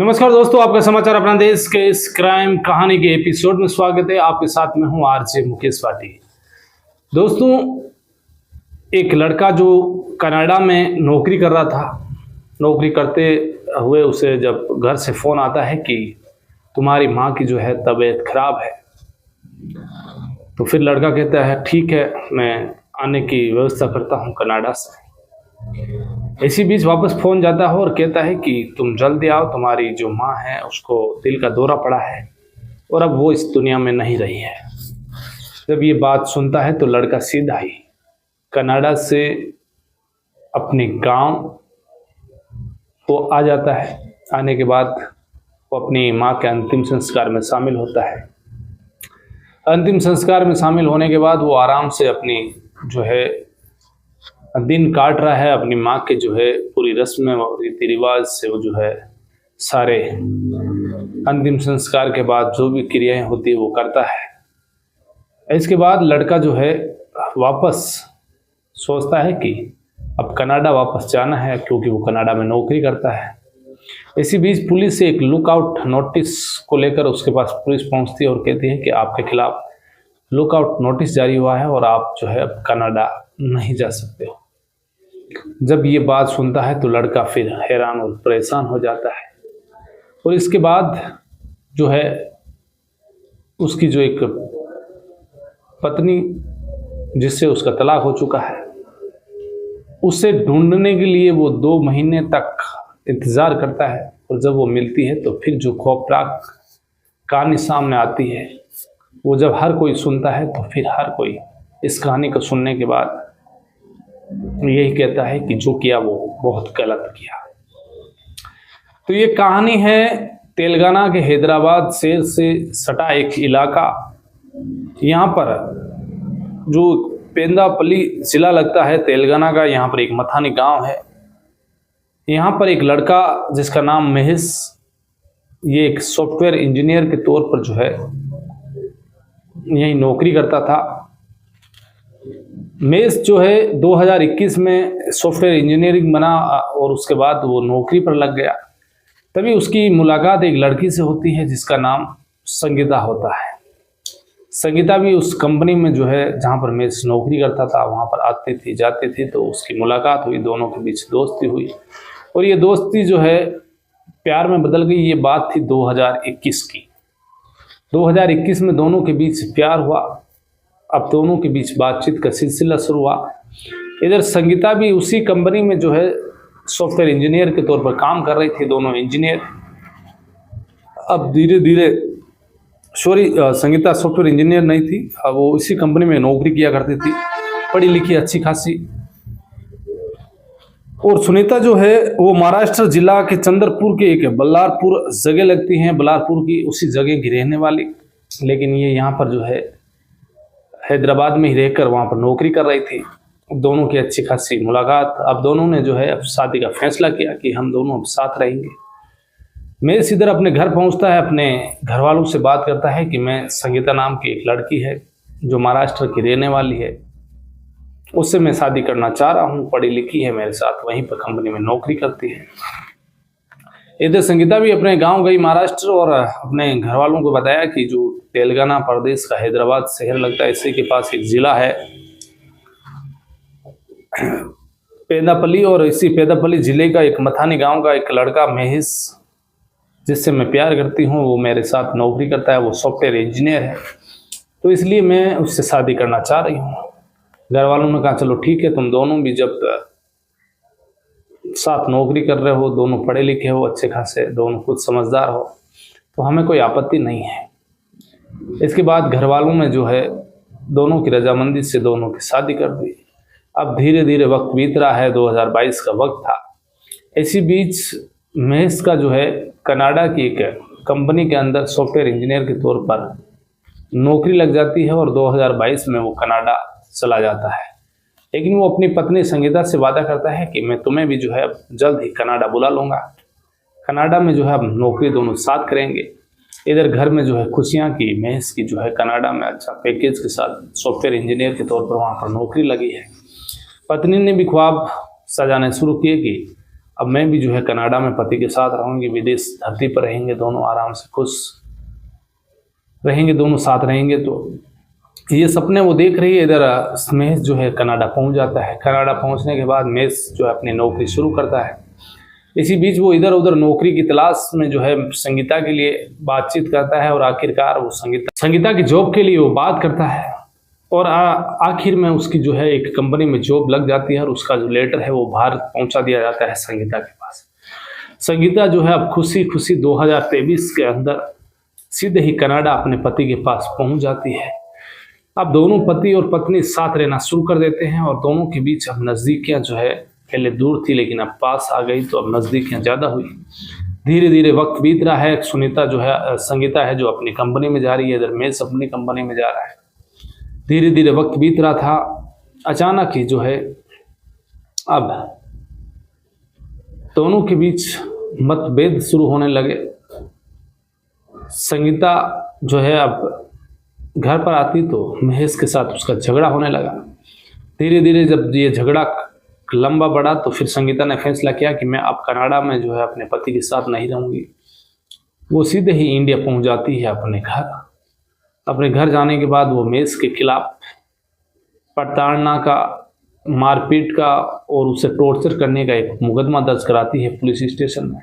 नमस्कार दोस्तों, आपका समाचार अपना देश के इस क्राइम कहानी के एपिसोड में स्वागत है। आपके साथ में हूं आरजे मुकेश पाटी। दोस्तों, एक लड़का जो कनाडा में नौकरी कर रहा था, नौकरी करते हुए उसे जब घर से फ़ोन आता है कि तुम्हारी माँ की जो है तबीयत खराब है, तो फिर लड़का कहता है ठीक है, मैं आने की व्यवस्था करता हूँ कनाडा से। इसी बीच वापस फ़ोन जाता है और कहता है कि तुम जल्दी आओ, तुम्हारी जो माँ है उसको दिल का दौरा पड़ा है और अब वो इस दुनिया में नहीं रही है। जब ये बात सुनता है तो लड़का सीधा ही कनाडा से अपने गांव को आ जाता है। आने के बाद वो अपनी माँ के अंतिम संस्कार में शामिल होता है। अंतिम संस्कार में शामिल होने के बाद वो आराम से अपनी जो है दिन काट रहा है, अपनी माँ के जो है पूरी रस्में और रीति रिवाज से वो जो है सारे अंतिम संस्कार के बाद जो भी क्रियाएं होती है वो करता है। इसके बाद लड़का जो है वापस सोचता है कि अब कनाडा वापस जाना है, क्योंकि वो कनाडा में नौकरी करता है। इसी बीच पुलिस से एक लुकआउट नोटिस को लेकर उसके पास पुलिस पहुंचती है और कहती है कि आपके खिलाफ लुकआउट नोटिस जारी हुआ है और आप जो है अब कनाडा नहीं जा सकते हो। जब ये बात सुनता है तो लड़का फिर हैरान और परेशान हो जाता है और इसके बाद जो है उसकी जो एक पत्नी जिससे उसका तलाक हो चुका है, उसे ढूंढने के लिए वो 2 महीने तक इंतज़ार करता है और जब वो मिलती है तो फिर जो खौफनाक कहानी सामने आती है वो जब हर कोई सुनता है तो फिर हर कोई इस कहानी को सुनने के बाद यही कहता है कि जो किया वो बहुत गलत किया। तो ये कहानी है तेलंगाना के हैदराबाद शहर से सटा एक इलाका। यहाँ पर जो पेंदापल्ली जिला लगता है तेलंगाना का, यहाँ पर एक मथानी गांव है। यहाँ पर एक लड़का जिसका नाम महेश, ये एक सॉफ्टवेयर इंजीनियर के तौर पर जो है यही नौकरी करता था। महेश जो है 2021 में सॉफ्टवेयर इंजीनियरिंग बना और उसके बाद वो नौकरी पर लग गया। तभी उसकी मुलाकात एक लड़की से होती है जिसका नाम संगीता होता है। संगीता भी उस कंपनी में जो है जहाँ पर महेश नौकरी करता था वहाँ पर आती थी जाती थी, तो उसकी मुलाकात हुई, दोनों के बीच दोस्ती हुई और ये दोस्ती जो है प्यार में बदल गई। ये बात थी 2021 की। 2021 में दोनों के बीच प्यार हुआ। अब दोनों के बीच बातचीत का सिलसिला शुरू हुआ। इधर संगीता भी उसी कंपनी में जो है सॉफ्टवेयर इंजीनियर के तौर पर काम कर रही थी, दोनों इंजीनियर। अब धीरे धीरे संगीता सॉफ्टवेयर इंजीनियर नहीं थी, अब वो इसी कंपनी में नौकरी किया करती थी, पढ़ी लिखी अच्छी खासी। और सुनीता जो है वो महाराष्ट्र जिला के चंद्रपुर के एक बल्लारपुर जगह लगती है, बल्लारपुर की उसी जगह की रहने वाली, लेकिन ये यहाँ पर जो है हैदराबाद में ही रहकर वहाँ पर नौकरी कर रही थी। दोनों की अच्छी खासी मुलाकात। अब दोनों ने जो है अब शादी का फैसला किया कि हम दोनों अब साथ रहेंगे। महेश इधर अपने घर पहुँचता है, अपने घर वालों से बात करता है कि मैं संगीता नाम की एक लड़की है जो महाराष्ट्र की रहने वाली है, उससे मैं शादी करना चाह रहा हूँ, पढ़ी लिखी है, मेरे साथ वहीं पर कंपनी में नौकरी करती है। इधर संगीता भी अपने गांव गई महाराष्ट्र और अपने घर वालों को बताया कि जो तेलंगाना प्रदेश का हैदराबाद शहर लगता है, इसी के पास एक जिला है पेंदापल्ली, और इसी पेंदापल्ली जिले का एक मथानी गांव का एक लड़का महेश जिससे मैं प्यार करती हूँ, वो मेरे साथ नौकरी करता है, वो सॉफ्टवेयर इंजीनियर है, तो इसलिए मैं उससे शादी करना चाह रही हूँ। घर वालों ने कहा चलो ठीक है, तुम दोनों भी जब साथ नौकरी कर रहे हो, दोनों पढ़े लिखे हो अच्छे खासे, दोनों खुद समझदार हो, तो हमें कोई आपत्ति नहीं है। इसके बाद घर वालों ने जो है दोनों की रजामंदी से दोनों की शादी कर दी। अब धीरे धीरे वक्त बीत रहा है, 2022 का वक्त था। इसी बीच महेश का जो है कनाडा की एक कंपनी के अंदर सॉफ्टवेयर इंजीनियर के तौर पर नौकरी लग जाती है और 2022 में वो कनाडा चला जाता है। लेकिन वो अपनी पत्नी संगीता से वादा करता है कि मैं तुम्हें भी जो है अब जल्द ही कनाडा बुला लूँगा। कनाडा में जो है अब नौकरी दोनों साथ करेंगे। इधर घर में जो है खुशियाँ की महेश की जो है कनाडा में अच्छा पैकेज के साथ सॉफ्टवेयर इंजीनियर के तौर पर वहाँ पर नौकरी लगी है। पत्नी ने भी ख्वाब सजाने शुरू किए कि अब मैं भी जो है कनाडा में पति के साथ रहूँगी, विदेश धरती पर रहेंगे, दोनों आराम से खुश रहेंगे, दोनों साथ रहेंगे। तो ये सपने वो देख रही है। इधर महेश जो है कनाडा पहुंच जाता है। कनाडा पहुंचने के बाद महेश जो है अपनी नौकरी शुरू करता है। इसी बीच वो इधर उधर नौकरी की तलाश में जो है संगीता के लिए बातचीत करता है और आखिरकार वो संगीता की जॉब के लिए वो बात करता है और आखिर में उसकी जो है एक कंपनी में जॉब लग जाती है और उसका जो लेटर है वो भारत पहुंचा दिया जाता है संगीता के पास। संगीता जो है अब खुशी खुशी 2023 के अंदर सीधे ही कनाडा अपने पति के पास पहुंच जाती है। अब दोनों पति और पत्नी साथ रहना शुरू कर देते हैं और दोनों के बीच अब नज़दीकियां जो है पहले दूर थी लेकिन अब पास आ गई, तो अब नज़दीकियां ज़्यादा हुई। धीरे धीरे वक्त बीत रहा है। सुनीता जो है संगीता है जो अपनी कंपनी में जा रही है, इधर महेश अपनी कंपनी में जा रहा है। धीरे धीरे वक्त बीत रहा था। अचानक ही जो है अब दोनों के बीच मतभेद शुरू होने लगे। संगीता जो है अब घर पर आती तो महेश के साथ उसका झगड़ा होने लगा। धीरे धीरे जब ये झगड़ा लंबा बढ़ा तो फिर संगीता ने फैसला किया कि मैं अब कनाडा में जो है अपने पति के साथ नहीं रहूँगी। वो सीधे ही इंडिया पहुंच जाती है अपने घर। अपने घर जाने के बाद वो महेश के खिलाफ प्रताड़ना का, मारपीट का और उसे टॉर्चर करने का एक मुकदमा दर्ज कराती है पुलिस स्टेशन में।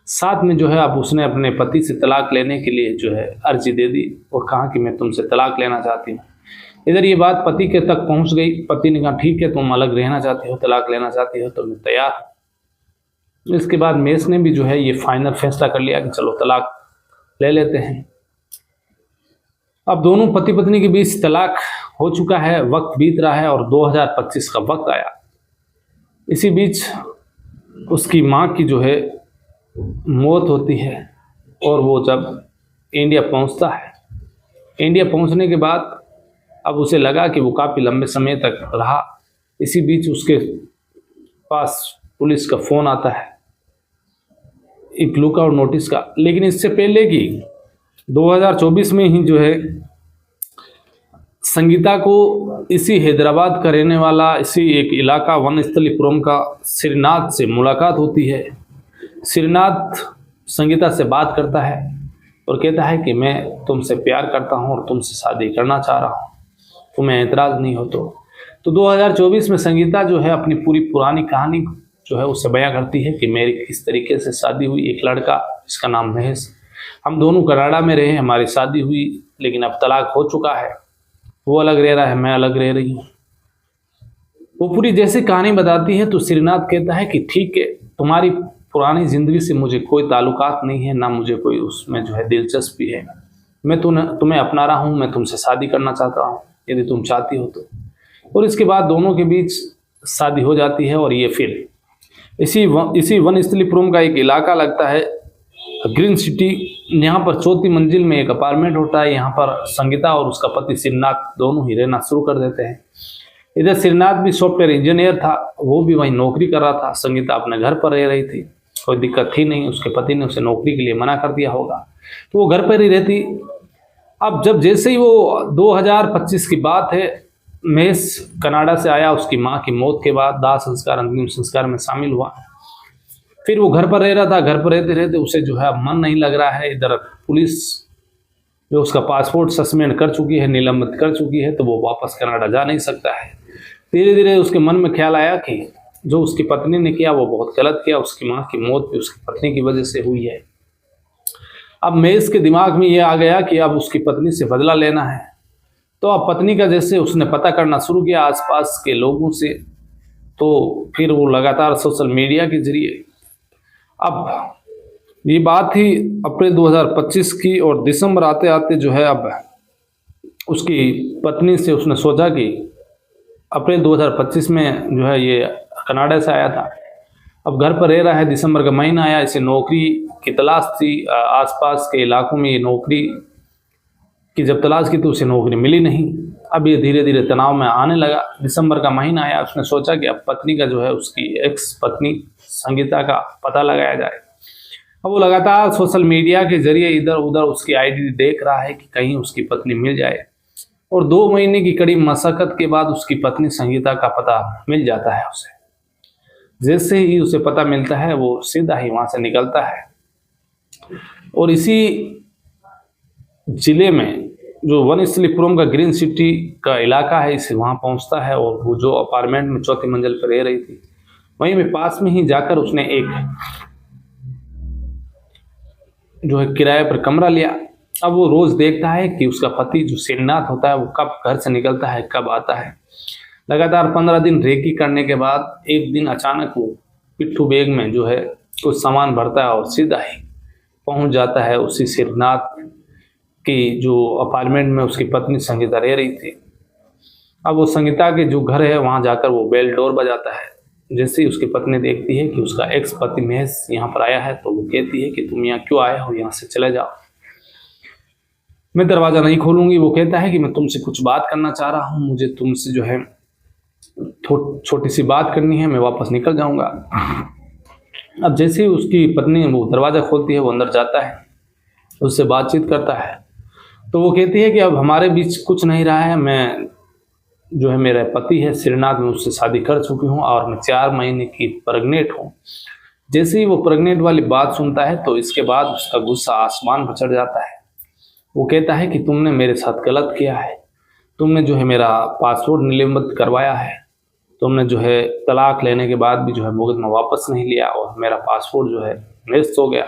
साथ में जो है अब उसने अपने पति से तलाक लेने के लिए जो है अर्जी दे दी और कहा कि मैं तुमसे तलाक लेना चाहती हूँ। इधर ये बात पति के तक पहुंच गई। पति ने कहा ठीक है, तुम अलग रहना चाहती हो, तलाक लेना चाहती हो तो मैं तैयार हूँ। इसके बाद महेश ने भी जो है ये फाइनल फैसला कर लिया कि चलो तलाक ले लेते हैं। अब दोनों पति पत्नी के बीच तलाक हो चुका है। वक्त बीत रहा है और 2025 का वक्त आया। इसी बीच उसकी माँ की जो है मौत होती है और वो जब इंडिया पहुंचता है, इंडिया पहुंचने के बाद अब उसे लगा कि वो काफ़ी लंबे समय तक रहा। इसी बीच उसके पास पुलिस का फ़ोन आता है एक लुकआउट नोटिस का। लेकिन इससे पहले कि 2024 में ही जो है संगीता को इसी हैदराबाद का रहने वाला, इसी एक इलाका वनस्थलीपुरम का श्रीनाथ से मुलाकात होती है। श्रीनाथ संगीता से बात करता है और कहता है कि मैं तुमसे प्यार करता हूं और तुमसे शादी करना चाह रहा हूं, तुम्हें ऐतराज़ नहीं हो तो 2024 में संगीता जो है अपनी पूरी पुरानी कहानी जो है उससे बयां करती है कि मेरी किस तरीके से शादी हुई। एक लड़का जिसका नाम महेश, हम दोनों कनाडा में रहे, हमारी शादी हुई लेकिन अब तलाक हो चुका है। वो अलग रह रहा है, मैं अलग रह रही हूँ। वो पूरी जैसे कहानी बताती है तो श्रीनाथ कहता है कि ठीक है, तुम्हारी पुरानी ज़िंदगी से मुझे कोई ताल्लुकात नहीं है, ना मुझे कोई उसमें जो है दिलचस्पी है। मैं तुम्हें अपना रहा हूँ, मैं तुमसे शादी करना चाहता हूँ यदि तुम चाहती हो तो। और इसके बाद दोनों के बीच शादी हो जाती है और ये फिर इसी वनस्थलीपुरम का एक इलाका लगता है ग्रीन सिटी। यहाँ पर चौथी मंजिल में एक अपार्टमेंट होता है। यहाँ पर संगीता और उसका पति श्रीनाथ दोनों ही रहना शुरू कर देते हैं। इधर श्रीनाथ भी सॉफ्टवेयर इंजीनियर था, वो भी वहीं नौकरी कर रहा था। संगीता अपने घर पर रह रही थी, कोई दिक्कत थी नहीं। उसके पति ने उसे नौकरी के लिए मना कर दिया होगा तो वो घर पर ही रहती। अब जैसे ही वो 2025 की बात है, महेश कनाडा से आया, उसकी माँ की मौत के बाद दाह संस्कार, अंतिम संस्कार में शामिल हुआ। फिर वो घर पर रह रहा था। घर पर रहते रहते उसे जो है मन नहीं लग रहा है। इधर पुलिस जो उसका पासपोर्ट सस्पेंड कर चुकी है, निलंबित कर चुकी है, तो वो वापस कनाडा जा नहीं सकता है। धीरे धीरे उसके मन में ख्याल आया कि जो उसकी पत्नी ने किया वो बहुत गलत किया। उसकी माँ की मौत भी उसकी पत्नी की वजह से हुई है। अब महेश के दिमाग में ये आ गया कि अब उसकी पत्नी से बदला लेना है। तो अब पत्नी का जैसे उसने पता करना शुरू किया आसपास के लोगों से, तो फिर वो लगातार सोशल मीडिया के जरिए, अब ये बात थी अप्रैल 2025 की और दिसंबर आते आते जो है अब उसकी पत्नी से उसने सोचा कि अप्रैल 2025 में जो है ये कनाडा से आया था, अब घर पर रह रहा है, दिसंबर का महीना आया, इसे नौकरी की तलाश थी। आसपास के इलाकों में ये नौकरी की जब तलाश की तो उसे नौकरी मिली नहीं। अब ये धीरे धीरे तनाव में आने लगा। दिसंबर का महीना आया, उसने सोचा कि अब पत्नी का जो है उसकी एक्स पत्नी संगीता का पता लगाया जाए। अब वो लगातार सोशल मीडिया के जरिए इधर उधर उसकी आईडी देख रहा है कि कहीं उसकी पत्नी मिल जाए। और 2 महीने की कड़ी मशक्कत के बाद उसकी पत्नी संगीता का पता मिल जाता है उसे। जैसे ही उसे पता मिलता है वो सीधा ही वहां से निकलता है और इसी जिले में जो वनस्थलीपुरम का ग्रीन सिटी का इलाका है इसे वहां पहुंचता है और वो जो अपार्टमेंट में चौथी मंजिल पर रह रही थी वहीं में पास में ही जाकर उसने एक जो है किराए पर कमरा लिया। अब वो रोज देखता है कि उसका पति जो श्रीनाथ होता है वो कब घर से निकलता है कब आता है। लगातार 15 दिन रेकी करने के बाद एक दिन अचानक वो पिट्ठू बैग में जो है कुछ सामान भरता है और सीधा ही पहुंच जाता है उसी श्रीनाथ की जो अपार्टमेंट में उसकी पत्नी संगीता रह रही थी। अब वो संगीता के जो घर है वहां जाकर वो बेल डोर बजाता है। जैसे ही उसकी पत्नी देखती है कि उसका एक्स पति महेश यहाँ पर आया है तो वो कहती है कि तुम यहाँ क्यों आए हो, यहाँ से चले जाओ, मैं दरवाजा नहीं खोलूंगी। वो कहता है कि मैं तुमसे कुछ बात करना चाह रहा हूँ, मुझे तुमसे जो है छोटी सी बात करनी है, मैं वापस निकल जाऊंगा। अब जैसे ही उसकी पत्नी वो दरवाजा खोलती है वो अंदर जाता है, उससे बातचीत करता है तो वो कहती है कि अब हमारे बीच कुछ नहीं रहा है, मैं जो है मेरा पति है श्रीनाथ, मैं उससे शादी कर चुकी हूँ और मैं 4 महीने की प्रेग्नेंट हूँ। जैसे ही वो प्रेग्नेंट वाली बात सुनता है तो इसके बाद उसका गुस्सा आसमान पर चढ़ जाता है। वो कहता है कि तुमने मेरे साथ गलत किया है, तुमने जो है मेरा पासपोर्ट निलंबित करवाया है, तुमने जो है तलाक लेने के बाद भी जो है मुकदमा वापस नहीं लिया और मेरा पासपोर्ट जो है निरस्त हो गया।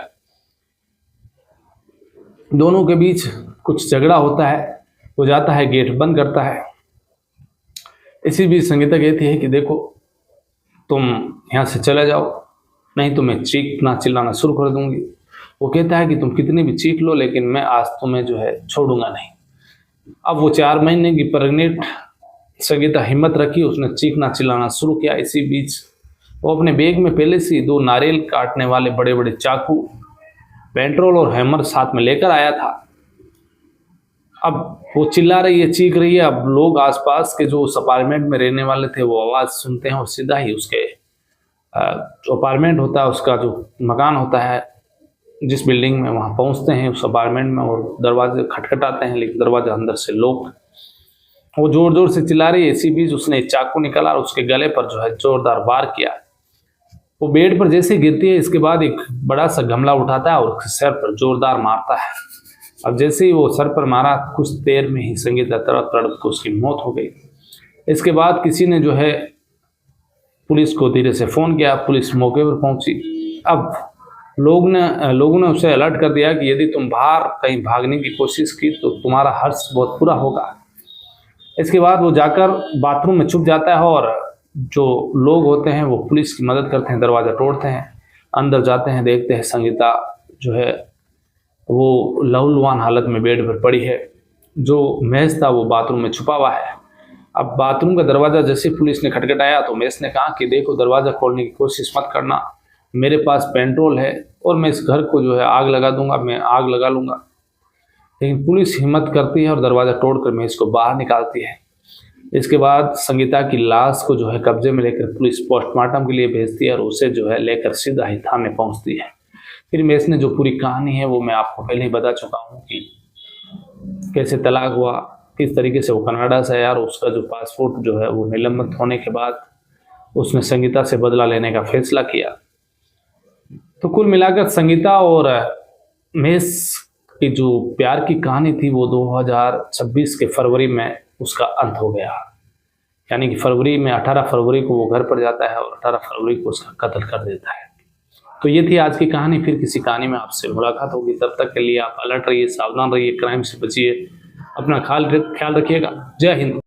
दोनों के बीच कुछ झगड़ा होता है, वो जाता है गेट बंद करता है। इसी बीच संगीता कहती है कि देखो तुम यहाँ से चले जाओ नहीं तो मैं चीखना चिल्लाना शुरू कर दूंगी। वो कहता है कि तुम कितनी भी चीख लो लेकिन मैं आज तुम्हें जो है छोड़ूंगा नहीं। अब वो 4 महीने की प्रेग्नेंट संगीता हिम्मत रखी, उसने चीखना चिल्लाना शुरू किया। इसी बीच वो अपने बैग में पहले से 2 नारियल काटने वाले बड़े बड़े चाकू, पेट्रोल और हैमर साथ में लेकर आया था। अब वो चिल्ला रही है, चीख रही है। अब लोग आसपास के जो उस अपार्टमेंट में रहने वाले थे वो आवाज़ सुनते हैं और सीधा ही उसके जो अपार्टमेंट होता है, उसका जो मकान होता है जिस बिल्डिंग में, वहाँ पहुँचते हैं उस अपार्टमेंट में और दरवाजे खटखटाते हैं लेकिन दरवाजा अंदर से लॉक। वो जोर जोर से चिल्ला रही है। इसी बीच उसने चाकू निकाला और उसके गले पर जो है जोरदार वार किया। वो बेड पर जैसे गिरती है इसके बाद एक बड़ा सा गमला उठाता है और उसके सर पर जोरदार मारता है। अब जैसे ही वो सर पर मारा कुछ देर में ही संगीता तड़प तड़प को उसकी मौत हो गई। इसके बाद किसी ने जो है पुलिस को धीरे से फ़ोन किया, पुलिस मौके पर पहुंची। अब लोगों ने उसे अलर्ट कर दिया कि यदि तुम बाहर कहीं भागने की कोशिश की तो तुम्हारा हर्ष बहुत बुरा होगा। इसके बाद वो जाकर बाथरूम में छुप जाता है और जो लोग होते हैं वो पुलिस की मदद करते हैं, दरवाज़ा तोड़ते हैं, अंदर जाते हैं, देखते हैं संगीता जो है वो लहूलुहान हालत में बेड पर पड़ी है। जो महेश था वो बाथरूम में छुपा हुआ है। अब बाथरूम का दरवाज़ा जैसे पुलिस ने खटखटाया तो महेश ने कहा कि देखो दरवाज़ा खोलने की कोशिश मत करना, मेरे पास पेट्रोल है और मैं इस घर को जो है आग लगा दूंगा, मैं आग लगा लूँगा। लेकिन पुलिस हिम्मत करती है और दरवाज़ा तोड़कर महेश को बाहर निकालती है। इसके बाद संगीता की लाश को जो है कब्जे में लेकर पुलिस पोस्टमार्टम के लिए भेजती है और उसे जो है लेकर सीधा ही थाने पहुंचती है। फिर महेश ने जो पूरी कहानी है वो मैं आपको पहले ही बता चुका हूँ कि कैसे तलाक हुआ, किस तरीके से वो कनाडा से आया और उसका जो पासपोर्ट जो है वो निलंबित होने के बाद उसने संगीता से बदला लेने का फैसला किया। तो कुल मिलाकर संगीता और महेश की जो प्यार की कहानी थी वो 2026 के फरवरी में उसका अंत हो गया। यानी कि फरवरी में 18 फरवरी को वो घर पर जाता है और 18 फरवरी को उसका कत्ल कर देता है। तो ये थी आज की कहानी। फिर किसी कहानी में आपसे मुलाकात होगी, तब तक के लिए आप अलर्ट रहिए, सावधान रहिए, क्राइम से बचिए, अपना ख्याल रखिएगा। जय हिंद।